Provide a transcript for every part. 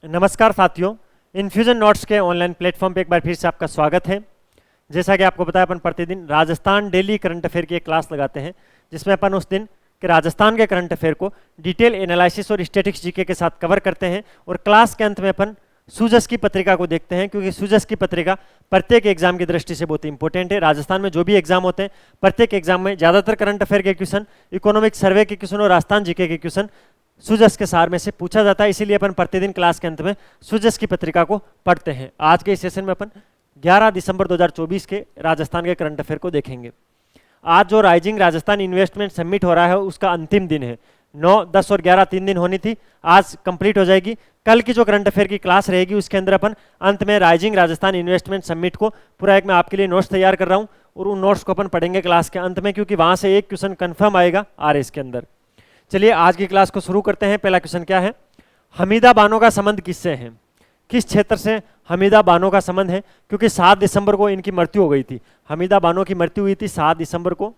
नमस्कार साथियों, infusion notes के ऑनलाइन प्लेटफॉर्म पे एक बार फिर से आपका स्वागत है। जैसा कि आपको पता है, अपन प्रतिदिन राजस्थान डेली करंट अफेयर की एक क्लास लगाते हैं, जिसमें अपन उस दिन के राजस्थान के करंट अफेयर को डिटेल एनालिसिस और स्टैटिक्स जीके के साथ कवर करते हैं। और क्लास के अंत में अपन सूजस की पत्रिका को देखते हैं, क्योंकि सूजस की पत्रिका प्रत्येक एग्जाम की दृष्टि से बहुत इंपॉर्टेंट है। राजस्थान में जो भी एग्जाम होते हैं, प्रत्येक एग्जाम में ज़्यादातर करंट अफेयर के क्वेश्चन, इकोनॉमिक सर्वे के क्वेश्चन और राजस्थान जीके के क्वेश्चन सूजस के सार में से पूछा जाता है। इसीलिए अपन प्रतिदिन क्लास के अंत में सूजस की पत्रिका को पढ़ते हैं। आज के इस सेशन में अपन 11 दिसंबर 2024 के राजस्थान के करंट अफेयर को देखेंगे। आज जो राइजिंग राजस्थान इन्वेस्टमेंट समिट हो रहा है, उसका अंतिम दिन है। 9, 10 और 11 3 दिन होनी थी, आज कंप्लीट हो जाएगी। कल की जो करंट अफेयर की क्लास रहेगी, उसके अंदर अपन अंत में राइजिंग राजस्थान इन्वेस्टमेंट समिट को पूरा एक मैं आपके लिए नोट्स तैयार कर रहा हूँ, और उन नोट्स को अपन पढ़ेंगे क्लास के अंत में, क्योंकि वहां से एक क्वेश्चन कंफर्म आएगा आरएस के अंदर। चलिए आज की क्लास को शुरू करते हैं। पहला क्वेश्चन क्या है? हमीदा बानो का संबंध किससे है? किस क्षेत्र से हमीदा बानो का संबंध है? क्योंकि 7 दिसंबर को इनकी मृत्यु हो गई थी। हमीदा बानो की मृत्यु हुई थी 7 दिसंबर को।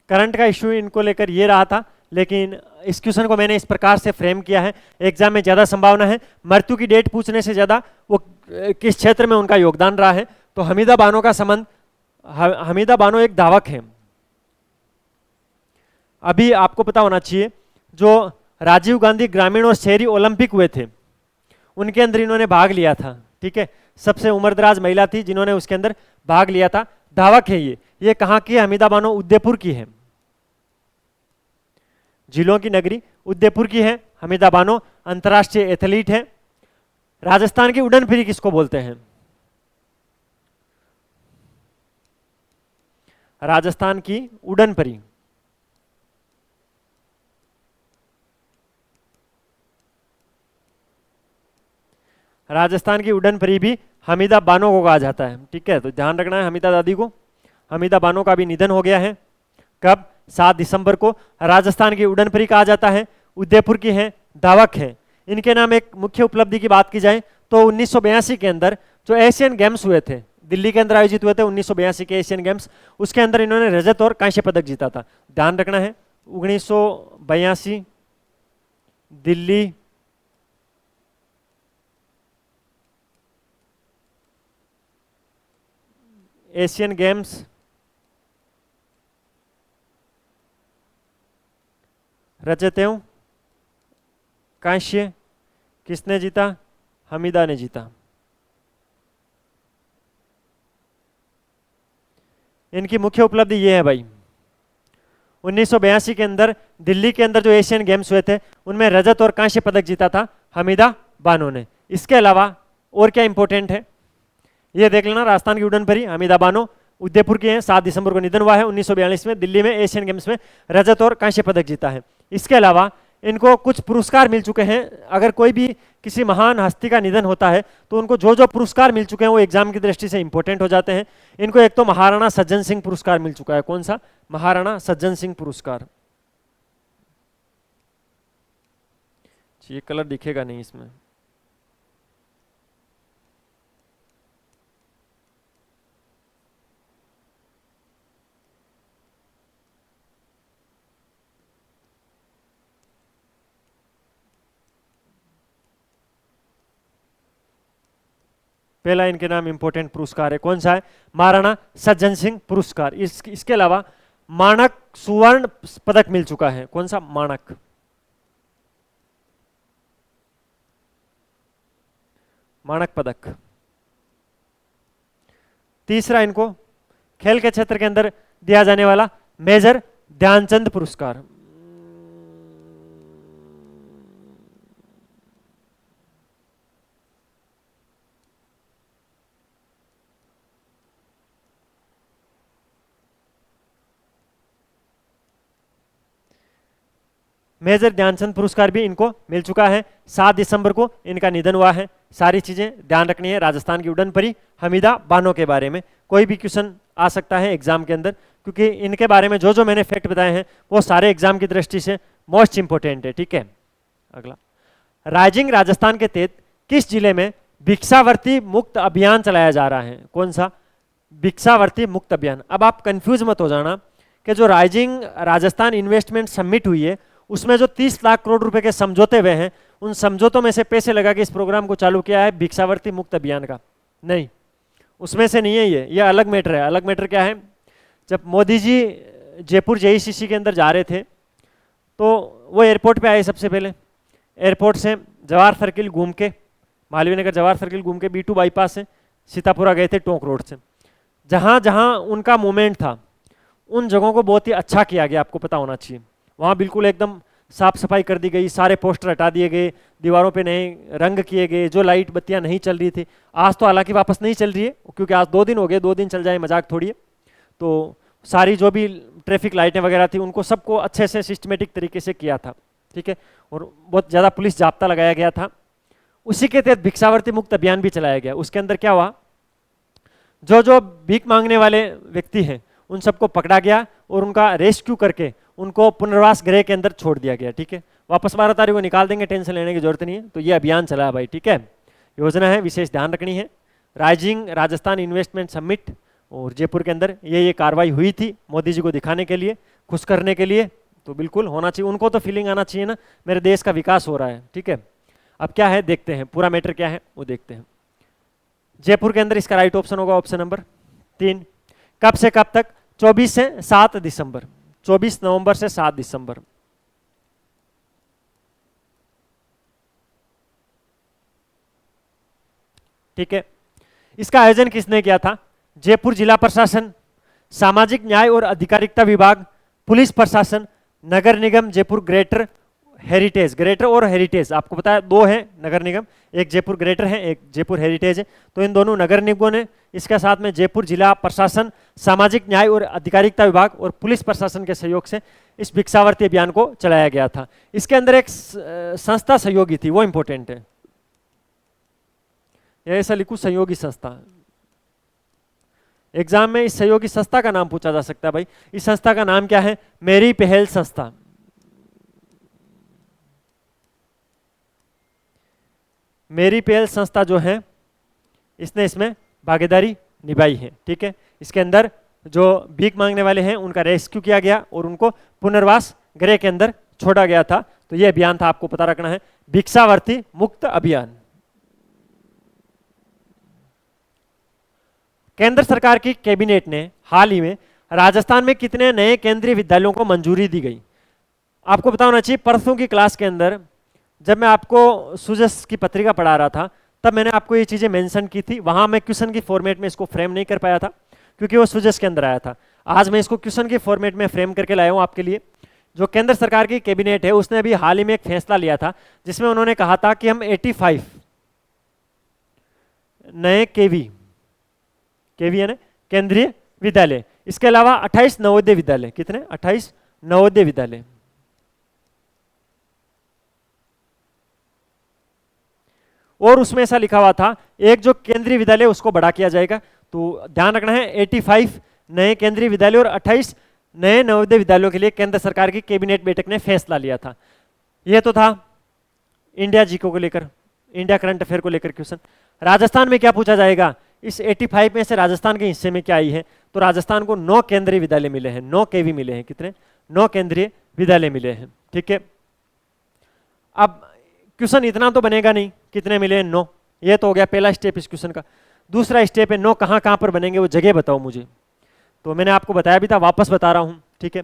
करंट का इश्यू इनको लेकर ये रहा था, लेकिन इस क्वेश्चन को मैंने इस प्रकार से फ्रेम किया है। एग्जाम में ज्यादा संभावना है मृत्यु की डेट पूछने से ज्यादा वो किस क्षेत्र में उनका योगदान रहा है। तो हमीदा बानो का संबंध, हमीदा बानो एक धावक है। अभी आपको पता होना चाहिए, जो राजीव गांधी ग्रामीण और शहरी ओलंपिक हुए थे, उनके अंदर इन्होंने भाग लिया था। ठीक है, सबसे उम्रदराज महिला थी जिन्होंने उसके अंदर भाग लिया था। धावक है ये कहाँ की है? हमीदा बानो उदयपुर की है, जिलों की नगरी उदयपुर की है हमीदा बानो। अंतर्राष्ट्रीय एथलीट है। राजस्थान की उड़न फिरी किसको बोलते हैं? राजस्थान की उड़न परी, राजस्थान की उड़न परी भी हमीदा बानो को कहा जाता है। ठीक है, तो ध्यान रखना है हमीदा दादी को। हमीदा बानो का भी निधन हो गया है। कब? 7 दिसंबर को। राजस्थान की उड़न परी कहा जाता है, उदयपुर की है, धावक है। इनके नाम एक मुख्य उपलब्धि की बात की जाए तो 1982 के अंदर जो एशियन गेम्स हुए थे, दिल्ली के अंदर आयोजित हुए थे 1982 के एशियन गेम्स, उसके अंदर इन्होंने रजत और कांस्य पदक जीता था। ध्यान रखना है 1982 दिल्ली एशियन गेम्स, रजत एवं कांस्य किसने जीता? हमीदा ने जीता। इनकी मुख्य उपलब्धि ये है भाई, 1982 के अंदर दिल्ली के अंदर जो एशियन गेम्स हुए थे, उनमें रजत और कांस्य पदक जीता था हमीदा बानो ने। इसके अलावा और क्या इंपॉर्टेंट है ये देख लेना। राजस्थान की उड़न परी हमीदा बानो उदयपुर की है, 7 दिसंबर को निधन हुआ है। 1942 में दिल्ली में एशियन गेम्स में रजत और कांस्य पदक जीता है। इसके अलावा इनको कुछ पुरस्कार मिल चुके हैं। अगर कोई भी किसी महान हस्ती का निधन होता है तो उनको जो जो पुरस्कार मिल चुके हैं वो एग्जाम की दृष्टि से इंपॉर्टेंट हो जाते हैं। इनको एक तो महाराणा सज्जन सिंह पुरस्कार मिल चुका है। कौन सा? महाराणा सज्जन सिंह पुरस्कार। ये कलर दिखेगा नहीं इसमें। पहला इनके नाम इंपॉर्टेंट पुरस्कार है। कौन सा है? महाराणा सज्जन सिंह पुरस्कार। इसके अलावा माणक सुवर्ण पदक मिल चुका है। कौन सा? माणक। माणक पदक। तीसरा इनको खेल के क्षेत्र के अंदर दिया जाने वाला मेजर ध्यानचंद पुरस्कार। मेजर ध्यानचंद पुरस्कार भी इनको मिल चुका है। 7 दिसंबर को इनका निधन हुआ है। सारी चीजें ध्यान रखनी है राजस्थान की उड़न परी हमीदा बानो के बारे में। कोई भी क्वेश्चन आ सकता है एग्जाम के अंदर, क्योंकि इनके बारे में जो जो मैंने फैक्ट बताए हैं वो सारे एग्जाम की दृष्टि से मोस्ट इंपोर्टेंट है। ठीक है, अगला, राइजिंग राजस्थान के तहत किस जिले में भिक्षावर्ती मुक्त अभियान चलाया जा रहा है? कौन सा? भिक्षावर्ती मुक्त अभियान। अब आप कंफ्यूज मत हो जाना कि जो राइजिंग राजस्थान इन्वेस्टमेंट समिट हुई है उसमें जो 30 लाख करोड़ रुपए के समझौते हुए हैं, उन समझौतों में से पैसे लगा के इस प्रोग्राम को चालू किया है भिक्षावृत्ति मुक्त अभियान का? नहीं, उसमें से नहीं है ये अलग मैटर है। अलग मैटर क्या है, जब मोदी जी जयपुर जेईसीसी के अंदर जा रहे थे तो वो एयरपोर्ट पे आए। सबसे पहले एयरपोर्ट से जवाहर सर्किल घूम के, मालवीय नगर जवाहर सर्किल घूम के B2 बाईपास से सीतापुरा गए थे टोंक रोड से। जहाँ जहाँ उनका मूवमेंट था उन जगहों को बहुत ही अच्छा किया गया, आपको पता होना चाहिए। वहाँ बिल्कुल एकदम साफ सफाई कर दी गई, सारे पोस्टर हटा दिए गए, दीवारों पे नए रंग किए गए, जो लाइट बत्तियाँ नहीं चल रही थी, आज तो हालांकि वापस नहीं चल रही है क्योंकि आज 2 दिन हो गए, 2 दिन चल जाए मजाक थोड़ी है। तो सारी जो भी ट्रैफिक लाइटें वगैरह थी उनको सबको अच्छे से सिस्टमेटिक तरीके से किया था, ठीक है, और बहुत ज़्यादा पुलिस जाब्ता लगाया गया था। उसी के तहत भिक्षावृत्ति मुक्त अभियान भी चलाया गया। उसके अंदर क्या हुआ, जो जो भीख मांगने वाले व्यक्ति हैं उन सबको पकड़ा गया और उनका रेस्क्यू करके उनको पुनर्वास गृह के अंदर छोड़ दिया गया, ठीक है। वापस 12 तारीख को निकाल देंगे, टेंशन लेने की जरूरत नहीं है। तो ये अभियान चला है भाई, ठीक है, योजना है, विशेष ध्यान रखनी है। राइजिंग राजस्थान इन्वेस्टमेंट समिट और जयपुर के अंदर ये कार्रवाई हुई थी मोदी जी को दिखाने के लिए, खुश करने के लिए। तो बिल्कुल होना चाहिए, उनको तो फीलिंग आना चाहिए ना मेरे देश का विकास हो रहा है, ठीक है। अब क्या है देखते हैं, पूरा मैटर क्या है वो देखते हैं। जयपुर के अंदर इसका राइट ऑप्शन होगा ऑप्शन नंबर 3। कब से कब तक? 24 से 7 दिसंबर, 24 नवंबर से 7 दिसंबर। ठीक है, इसका आयोजन किसने किया था? जयपुर जिला प्रशासन, सामाजिक न्याय और अधिकारिता विभाग, पुलिस प्रशासन, नगर निगम जयपुर ग्रेटर हेरिटेज। ग्रेटर और हेरिटेज आपको पता है 2 है नगर निगम, एक जयपुर ग्रेटर है, एक जयपुर हेरिटेज है। तो इन दोनों नगर निगमों ने इसके साथ में जयपुर जिला प्रशासन, सामाजिक न्याय और अधिकारिता विभाग और पुलिस प्रशासन के सहयोग से इस भिक्षावृत्ति अभियान को चलाया गया था। इसके अंदर एक संस्था सहयोगी थी, वो इंपॉर्टेंट है, ऐसा लिखूं सहयोगी संस्था। एग्जाम में इस सहयोगी संस्था का नाम पूछा जा सकता है भाई। इस संस्था का नाम क्या है? मेरी पहल संस्था। मेरी पहल संस्था जो है इसने इसमें भागीदारी निभाई है, ठीक है। इसके अंदर जो भीख मांगने वाले हैं उनका रेस्क्यू किया गया और उनको पुनर्वास गृह के अंदर छोड़ा गया था। तो यह अभियान था, आपको पता रखना है, भिक्षावृत्ति मुक्त अभियान। केंद्र सरकार की कैबिनेट ने हाल ही में राजस्थान में कितने नए केंद्रीय विद्यालयों को मंजूरी दी गई? आपको पता होना चाहिए, परसों की क्लास के अंदर जब मैं आपको सुजस की पत्रिका पढ़ा रहा था तब मैंने आपको ये चीजें मेंशन की थी। वहां मैं क्वेश्चन की फॉर्मेट में इसको फ्रेम नहीं कर पाया था क्योंकि वो सुजस के अंदर आया था। आज मैं इसको क्वेश्चन के फॉर्मेट में फ्रेम करके लाया हूं आपके लिए। जो केंद्र सरकार की कैबिनेट है उसने अभी हाल ही में एक फैसला लिया था जिसमें उन्होंने कहा था कि हम 85 नए केवी है ना, केंद्रीय विद्यालय, इसके अलावा 28 नवोदय विद्यालय। कितने? 28 नवोदय विद्यालय। और उसमें ऐसा लिखा हुआ था एक जो केंद्रीय विद्यालय उसको बड़ा किया जाएगा। तो ध्यान रखना है 85 नए केंद्रीय विद्यालय और 28 नए नवोदय विद्यालयों के लिए केंद्र सरकार की कैबिनेट बैठक ने फैसला लिया था। यह तो था इंडिया जीको को लेकर, इंडिया करंट अफेयर को लेकर क्वेश्चन। राजस्थान में क्या पूछा जाएगा? इस 85 में से राजस्थान के हिस्से में क्या आई है? तो राजस्थान को 9 केंद्रीय विद्यालय मिले हैं, 9 केवी मिले हैं। कितने? 9 केंद्रीय विद्यालय मिले हैं, ठीक है। अब क्वेश्चन इतना तो बनेगा नहीं, कितने मिले हैं? 9। ये तो हो गया पहला स्टेप इस क्वेश्चन का। दूसरा स्टेप है 9 कहाँ कहाँ पर बनेंगे, वो जगह बताओ मुझे। तो मैंने आपको बताया भी था, वापस बता रहा हूँ, ठीक है।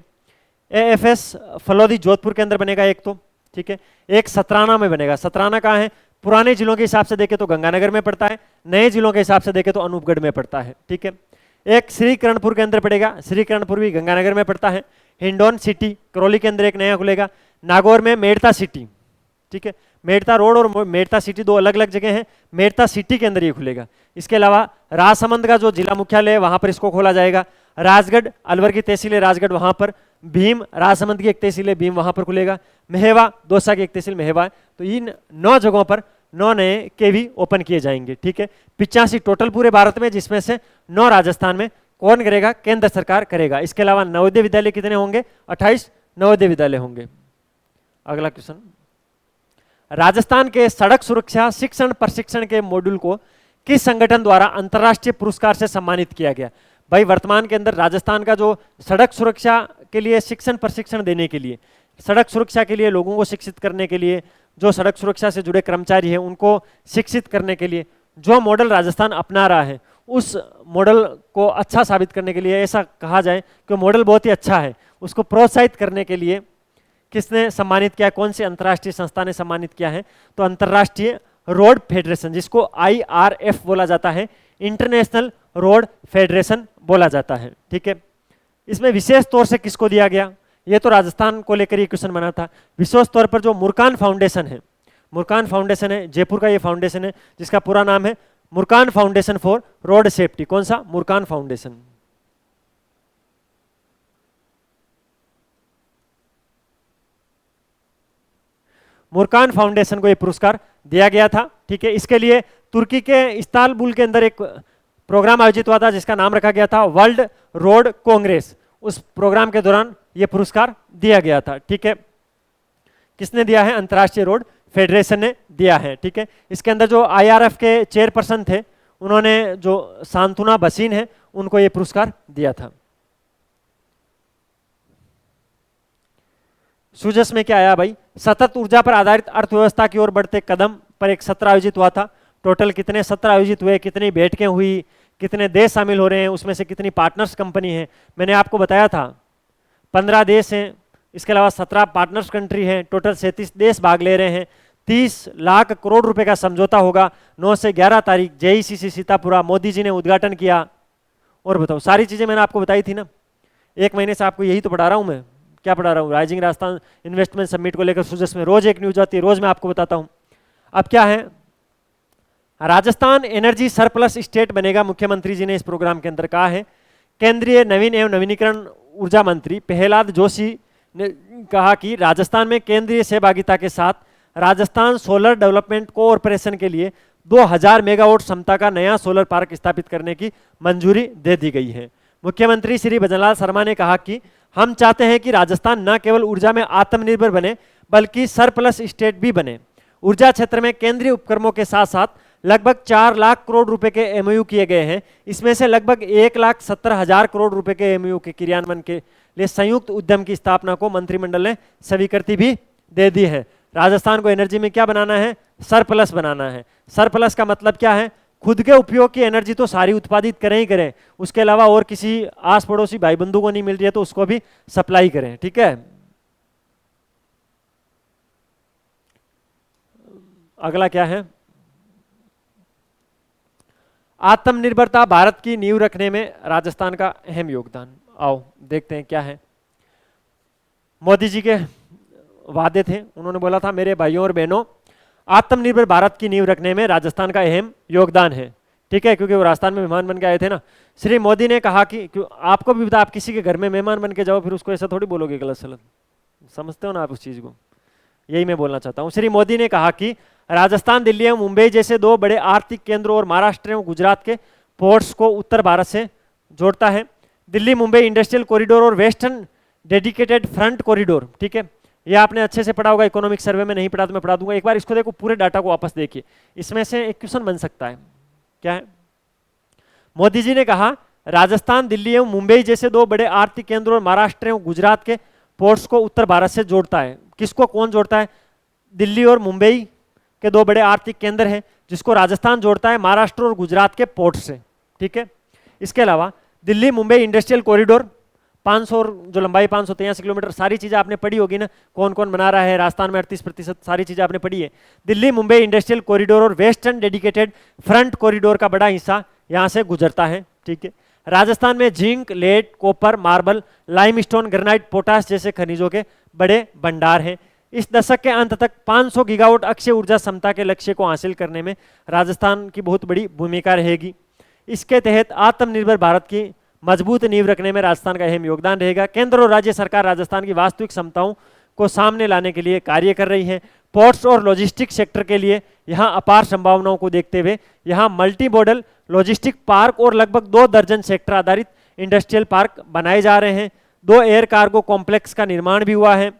AFS फलौदी जोधपुर के अंदर बनेगा एक तो, ठीक है। एक सतराना में बनेगा। सतराना कहाँ है? पुराने जिलों के हिसाब से देखे तो गंगानगर में पड़ता है, नए जिलों के हिसाब से देखे तो अनूपगढ़ में पड़ता है, ठीक है। एक श्रीकरणपुर के अंदर पड़ेगा, श्रीकरणपुर भी गंगानगर में पड़ता है। हिंडौन सिटी करौली के अंदर एक नया खुलेगा। नागौर में मेड़ता सिटी, ठीक है। मेड़ता रोड और मेड़ता सिटी 2 अलग अलग जगह हैं, मेड़ता सिटी के अंदर ये खुलेगा। इसके अलावा राजसमंद का जो जिला मुख्यालय है वहां पर इसको खोला जाएगा। राजगढ़ अलवर की तहसील है राजगढ़, वहां पर। भीम राजसमंद की एक तहसील है भीम, वहां पर खुलेगा। मेहवा दौसा की एक तहसील मेहवा है। तो इन 9 जगहों पर 9 नए केवी ओपन किए जाएंगे, ठीक है। 85 टोटल पूरे भारत में, जिसमें से 9 राजस्थान में। कौन करेगा? केंद्र सरकार करेगा। इसके अलावा नवोदय विद्यालय कितने होंगे? 28 नवोदय विद्यालय होंगे। अगला क्वेश्चन, राजस्थान के सड़क सुरक्षा शिक्षण प्रशिक्षण के मॉड्यूल को किस संगठन द्वारा अंतरराष्ट्रीय पुरस्कार से सम्मानित किया गया? भाई वर्तमान के अंदर राजस्थान का जो सड़क सुरक्षा के लिए शिक्षण प्रशिक्षण देने के लिए, सड़क सुरक्षा के लिए लोगों को शिक्षित करने के लिए, जो सड़क सुरक्षा से जुड़े कर्मचारी हैं उनको शिक्षित करने के लिए जो मॉडल राजस्थान अपना रहा है, उस मॉडल को अच्छा साबित करने के लिए, ऐसा कहा जाए कि मॉडल बहुत ही अच्छा है, उसको प्रोत्साहित करने के लिए किसने सम्मानित किया, कौन सी अंतर्राष्ट्रीय संस्था ने सम्मानित किया है? तो अंतर्राष्ट्रीय रोड फेडरेशन, जिसको IRF बोला जाता है, इंटरनेशनल रोड फेडरेशन बोला जाता है। ठीक है, इसमें विशेष तौर से किसको दिया गया? ये तो राजस्थान को लेकर ये क्वेश्चन बना था। विशेष तौर पर जो मुर्कान फाउंडेशन है, मुर्कान फाउंडेशन है, जयपुर का ये फाउंडेशन है, जिसका पूरा नाम है मुर्कान फाउंडेशन फॉर रोड सेफ्टी। कौन सा? मुर्कान फाउंडेशन। मुर्कान फाउंडेशन को ये पुरस्कार दिया गया था। ठीक है, इसके लिए तुर्की के इस्तांबुल के अंदर एक प्रोग्राम आयोजित हुआ था जिसका नाम रखा गया था वर्ल्ड रोड कांग्रेस। उस प्रोग्राम के दौरान ये पुरस्कार दिया गया था। ठीक है, किसने दिया है? अंतर्राष्ट्रीय रोड फेडरेशन ने दिया है। ठीक है, इसके अंदर जो IRF के चेयरपर्सन थे, उन्होंने जो सांत्वना बसीन है, उनको ये पुरस्कार दिया था। सुजस में क्या आया भाई? सतत ऊर्जा पर आधारित अर्थव्यवस्था की ओर बढ़ते कदम पर एक सत्र आयोजित हुआ था। टोटल कितने सत्र आयोजित हुए, कितनी बैठकें हुई, कितने देश शामिल हो रहे हैं, उसमें से कितनी पार्टनर्स कंपनी है? मैंने आपको बताया था 15 देश हैं, इसके अलावा 17 पार्टनर्स कंट्री हैं, टोटल 37 देश भाग ले रहे हैं। 30 लाख करोड़ रुपए का समझौता होगा। 9 से 11 तारीख JECC सीतापुरा, मोदी जी ने उद्घाटन किया। और बताओ, सारी चीजें मैंने आपको बताई थी ना, एक महीने से आपको यही तो पढ़ा रहा हूं मैं। क्या पढ़ा रहा हूँ? राइजिंग राजस्थान इन्वेस्टमेंट समिट को लेकर सुजस में रोज एक न्यूज आती है, रोज मैं आपको बताता हूँ। अब क्या है, राजस्थान एनर्जी सरप्लस स्टेट बनेगा, मुख्यमंत्री जी ने इस प्रोग्राम के अंदर कहा है। केंद्रीय नवीन एवं नवीनीकरण ऊर्जा मंत्री प्रहलाद जोशी ने कहा कि राजस्थान में केंद्रीय सहभागिता के साथ राजस्थान सोलर डेवलपमेंट कोऑपरेशन के लिए 2000 मेगावाट क्षमता का नया सोलर पार्क स्थापित करने की मंजूरी दे दी गई है। मुख्यमंत्री श्री भजनलाल शर्मा ने कहा कि हम चाहते हैं कि राजस्थान न केवल ऊर्जा में आत्मनिर्भर बने बल्कि सरप्लस स्टेट भी बने। ऊर्जा क्षेत्र में केंद्रीय उपक्रमों के साथ साथ लगभग 4 लाख करोड़ रुपए के MOU किए गए हैं। इसमें से लगभग 1,70,000 करोड़ रुपए के MOU के क्रियान्वयन के लिए संयुक्त उद्यम की स्थापना को मंत्रिमंडल ने स्वीकृति भी दे दी है। राजस्थान को एनर्जी में क्या बनाना है? सरप्लस बनाना है। सरप्लस का मतलब क्या है? खुद के उपयोग की एनर्जी तो सारी उत्पादित करें ही करें, उसके अलावा और किसी आस पड़ोसी भाई बंधु को नहीं मिल रही है तो उसको भी सप्लाई करें। ठीक है, अगला क्या है? आत्मनिर्भरता भारत की नींव रखने में राजस्थान का अहम योगदान। आओ देखते हैं क्या है। मोदी जी के वादे थे, उन्होंने बोला था मेरे भाइयों और बहनों, आत्मनिर्भर भारत की नींव रखने में राजस्थान का अहम योगदान है। ठीक है, क्योंकि वो राजस्थान में मेहमान बन के आए थे ना। श्री मोदी ने कहा कि आपको भी पता, आप किसी के घर में मेहमान बन के जाओ फिर उसको ऐसा थोड़ी बोलोगे गलत सलत, समझते हो ना आप उस चीज को? यही मैं बोलना चाहता हूँ। श्री मोदी ने कहा कि राजस्थान, दिल्ली एवं मुंबई जैसे 2 बड़े आर्थिक केंद्रों और महाराष्ट्र एवं गुजरात के पोर्ट्स को उत्तर भारत से जोड़ता है। दिल्ली मुंबई इंडस्ट्रियल कॉरिडोर और वेस्टर्न डेडिकेटेड फ्रंट कॉरिडोर। ठीक है, ये आपने अच्छे से पढ़ा होगा, इकोनॉमिक सर्वे में नहीं पढ़ा तो मैं पढ़ा दूंगा। एक बार इसको देखो, पूरे डाटा को वापस देखिए, इसमें से एक क्वेश्चन बन सकता है। क्या है? मोदी जी ने कहा राजस्थान, दिल्ली एवं मुंबई जैसे 2 बड़े आर्थिक केंद्रों और महाराष्ट्र एवं गुजरात के पोर्ट्स को उत्तर भारत से जोड़ता है। किसको कौन जोड़ता है? दिल्ली और मुंबई के 2 बड़े आर्थिक केंद्र हैं जिसको राजस्थान जोड़ता है महाराष्ट्र और गुजरात के पोर्ट से। ठीक है, इसके अलावा दिल्ली मुंबई इंडस्ट्रियल कॉरिडोर 500 और जो लंबाई 583 किलोमीटर, सारी चीजें आपने पढ़ी होगी ना, कौन कौन बना रहा है, राजस्थान में 38%, सारी चीजें आपने पढ़ी है। दिल्ली मुंबई इंडस्ट्रियल कॉरिडोर और वेस्टर्न डेडिकेटेड फ्रंट कॉरिडोर का बड़ा हिस्सा यहाँ से गुजरता है। ठीक है, राजस्थान में zinc, lead, copper, marble, limestone, granite, potash जैसे खनिजों के बड़े भंडार हैं। इस दशक के अंत तक 500 गीगावाट अक्षय ऊर्जा क्षमता के लक्ष्य को हासिल करने में राजस्थान की बहुत बड़ी भूमिका रहेगी। इसके तहत आत्मनिर्भर भारत की मजबूत नींव रखने में राजस्थान का अहम योगदान रहेगा। केंद्र और राज्य सरकार राजस्थान की वास्तविक क्षमताओं को सामने लाने के लिए कार्य कर रही है। पोर्ट्स और लॉजिस्टिक सेक्टर के लिए यहाँ अपार संभावनाओं को देखते हुए यहाँ मल्टी मॉडल लॉजिस्टिक पार्क और लगभग 2 दर्जन सेक्टर आधारित इंडस्ट्रियल पार्क बनाए जा रहे हैं। 2 एयर कार्गो कॉम्प्लेक्स का निर्माण भी हुआ है।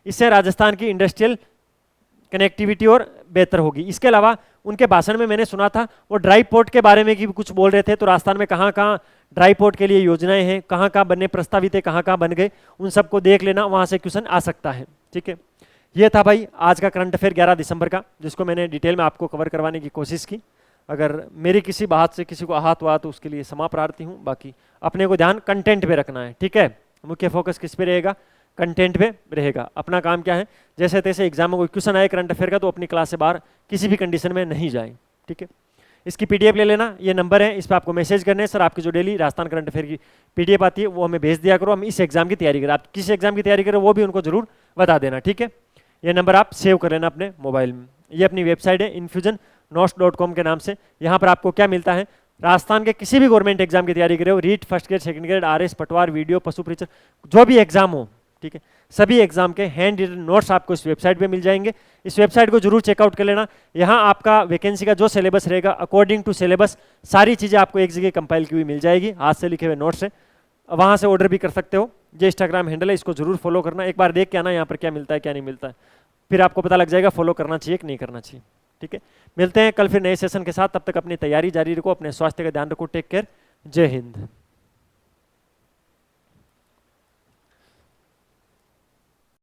इससे राजस्थान की इंडस्ट्रियल कनेक्टिविटी और बेहतर होगी। इसके अलावा उनके भाषण में मैंने सुना था वो ड्राई पोर्ट के बारे में भी कुछ बोल रहे थे, तो राजस्थान में कहाँ कहाँ ड्राई पोर्ट के लिए योजनाएं हैं, कहाँ कहाँ बनने प्रस्तावित है, कहाँ कहाँ बन गए, उन सबको देख लेना, वहाँ से क्वेश्चन आ सकता है। ठीक है, ये था भाई आज का करंट अफेयर 11 दिसंबर का, जिसको मैंने डिटेल में आपको कवर करवाने की कोशिश की। अगर मेरी किसी बात से किसी को आहत हुआ तो उसके लिए क्षमा प्रार्थी हूँ। बाकी अपने को ध्यान कंटेंट पे रखना है। ठीक है, मुख्य फोकस किस पे रहेगा? कंटेंट पे रहेगा। अपना काम क्या है, जैसे तैसे एग्जाम में कोई क्वेश्चन आए करंट अफेयर का तो अपनी क्लास से बाहर किसी भी कंडीशन में नहीं जाए। ठीक है, इसकी पीडीएफ ले लेना, ये नंबर है, इस पर आपको मैसेज करने हैं, सर आपकी जो डेली राजस्थान करंट अफेयर की पीडीएफ आती है वो हमें भेज दिया करो, हम इस एग्जाम की तैयारी करें। आप किस एग्जाम की तैयारी करें वो भी उनको जरूर बता देना। ठीक है, ये नंबर आप सेव कर लेना अपने मोबाइल में। ये अपनी वेबसाइट है infusionnotes.com के नाम से। यहाँ पर आपको क्या मिलता है, राजस्थान के किसी भी गवर्नमेंट एग्जाम की तैयारी करे हो, REET first grade, second grade, RS, पटवार, वीडियो, पशु परीक्षण, जो भी एग्जाम हो, ठीक है, सभी एग्जाम के हैंड रिटन नोट्स आपको इस वेबसाइट पे मिल जाएंगे। इस वेबसाइट को जरूर चेकआउट कर लेना। यहाँ आपका वैकेंसी का जो सिलेबस रहेगा अकॉर्डिंग टू सिलेबस सारी चीज़ें आपको एक जगह कंपाइल की हुई मिल जाएगी, हाथ से लिखे हुए नोट्स है। वहाँ से ऑर्डर भी कर सकते हो। ये इंस्टाग्राम हैंडल है, इसको जरूर फॉलो करना, एक बार देख के आना यहाँ पर क्या मिलता है क्या नहीं मिलता है, फिर आपको पता लग जाएगा फॉलो करना चाहिए कि नहीं करना चाहिए। ठीक है, मिलते हैं कल फिर नए सेशन के साथ, तब तक अपनी तैयारी जारी रखो, अपने स्वास्थ्य का ध्यान रखो, टेक केयर, जय हिंद।